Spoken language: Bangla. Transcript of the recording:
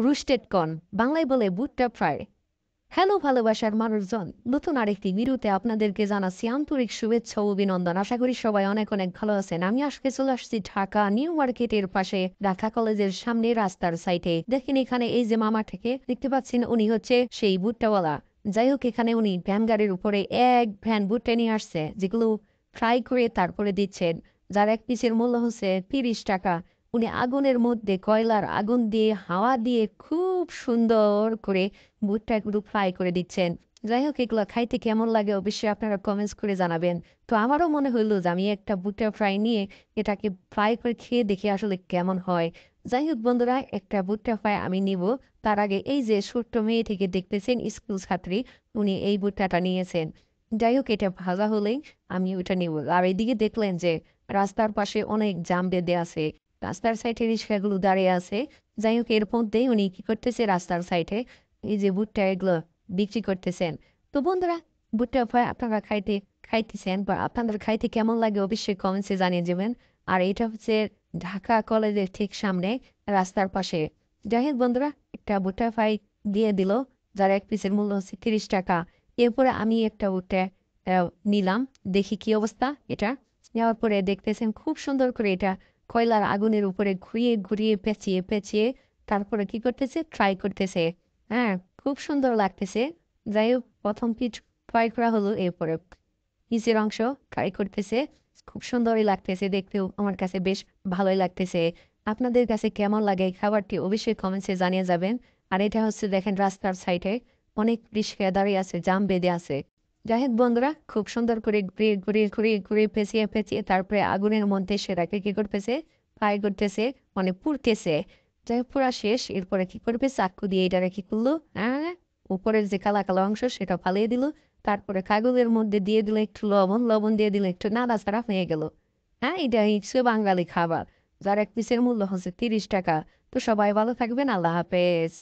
রোস্টেড কর্ন, বাংলায় বলে ভুট্টা ফ্রাই। হ্যালো ভালোবাসার মানুষজন, নতুন আরেকটি ভিডিওতে আপনাদেরকে জানাচ্ছি আন্তরিক শুভেচ্ছা ও অভিনন্দন। আশা করি সবাই অনেক অনেক ভালো আছেন। আমি আজকে চলে আসছি ঢাকা নিউ মার্কেটের পাশে ঢাকা কলেজের সামনে রাস্তার সাইডে। দেখেন এখানে এই যে মামা থেকে দেখতে পাচ্ছেন, উনি হচ্ছে সেই ভুট্টাওয়ালা। যাই হোক, এখানে উনি ভ্যান গাড়ির উপরে এক ভ্যান ভুট্টা নিয়ে আসছে, যেগুলো ফ্রাই করে তারপরে দিচ্ছেন, যার এক পিসের মূল্য হচ্ছে 30 টাকা। উনি আগুনের মধ্যে কয়লার আগুন দিয়ে হাওয়া দিয়ে খুব সুন্দর করে ভুট্টাগুলো ফ্রাই করে দিচ্ছেন। যাই হোক, এগুলো খাইতে কেমন লাগে অবশ্যই আপনারা কমেন্টস করে জানাবেন। তো আমারও মনে হইলো যে আমি একটা ভুট্টা ফ্রাই নিয়ে এটাকে ফ্রাই করে খেয়ে দেখি আসলে কেমন হয়। যাই হোক বন্ধুরা, একটা ভুট্টা ফ্রাই আমি নিব। তার আগে এই যে ছোট্ট মেয়েটিকে দেখতেছেন, স্কুল ছাত্রী, উনি এই ভুট্টাটা নিয়েছেন। যাই হোক, এটা ভাজা হলেই আমি ওটা নিব। আর এদিকে দেখলেন যে রাস্তার পাশে অনেক জাম বেঁধে আছে, রাস্তার সাইডে রিক্সাগুলো দাঁড়িয়ে আছে। যাই হোক, এর মধ্যেই উনি কি করতেছে, রাস্তার সাইডে এই যে ভুট্টা এগুলো বিক্রি করতেছেন। তো বন্ধুরা, ভুট্টা ফ্রাই আপনারা খাইতেছেন বা আপনাদের খাইতে কেমন লাগে অবশ্যই কমেন্টসে জানিয়ে যাবেন। আর এটা হচ্ছে ঢাকা কলেজের ঠিক সামনে রাস্তার পাশে। যাই হোক বন্ধুরা, একটা ভুট্টা ফ্রাই দিয়ে দিল, যার এক পিসের মূল্য হচ্ছে 30 টাকা। এরপরে আমি একটা ভুট্টা নিলাম, দেখি কি অবস্থা এটা। নেওয়ার পরে দেখতেছেন খুব সুন্দর করে এটা কয়লার আগুনের উপরে ঘুরিয়ে ঘুরিয়ে পেঁচিয়ে পেঁচিয়ে তারপরে কি করতেছে, ট্রাই করতেছে। হ্যাঁ, খুব সুন্দর লাগতেছে। যাই হোক, প্রথম পিঠ ফ্রাই করা হলো, এরপরে নিচের অংশ ট্রাই করতেছে। খুব সুন্দরই লাগতেছে, দেখতেও আমার কাছে বেশ ভালোই লাগতেছে। আপনাদের কাছে কেমন লাগে এই খাবারটি অবশ্যই কমেন্টসে জানিয়ে যাবেন। আর এটা হচ্ছে দেখেন রাস্তার সাইডে অনেক রিক্সা দাঁড়িয়ে আছে, জাম বেঁধে আছে। যাই হোক বন্ধুরা, খুব সুন্দর করে ঘুরিয়ে ঘুরিয়ে ঘুরিয়ে ঘুরিয়ে পেঁচিয়ে পেঁচিয়ে তারপরে আগুনের মধ্যে সেটাকে কি করতেছে, ফ্রাই করতেছে, মানে পুড়তেছে। যাই হোক, পুরা শেষ। এরপরে কি করবে, চাকু দিয়ে এটারে কি করলো, হ্যাঁ, উপরের যে কালা কালো অংশ সেটা ফালিয়ে দিল। তারপরে কাগজের মধ্যে দিয়ে দিল একটু লবণ, লবণ দিয়ে দিল একটু, নাড়াচাড়া হয়ে গেল। হ্যাঁ, এটা হচ্ছে বাঙালি খাবার, যার এক পিসের মূল্য হচ্ছে 30 টাকা। তো সবাই ভালো থাকবেন, আল্লাহ হাফেজ।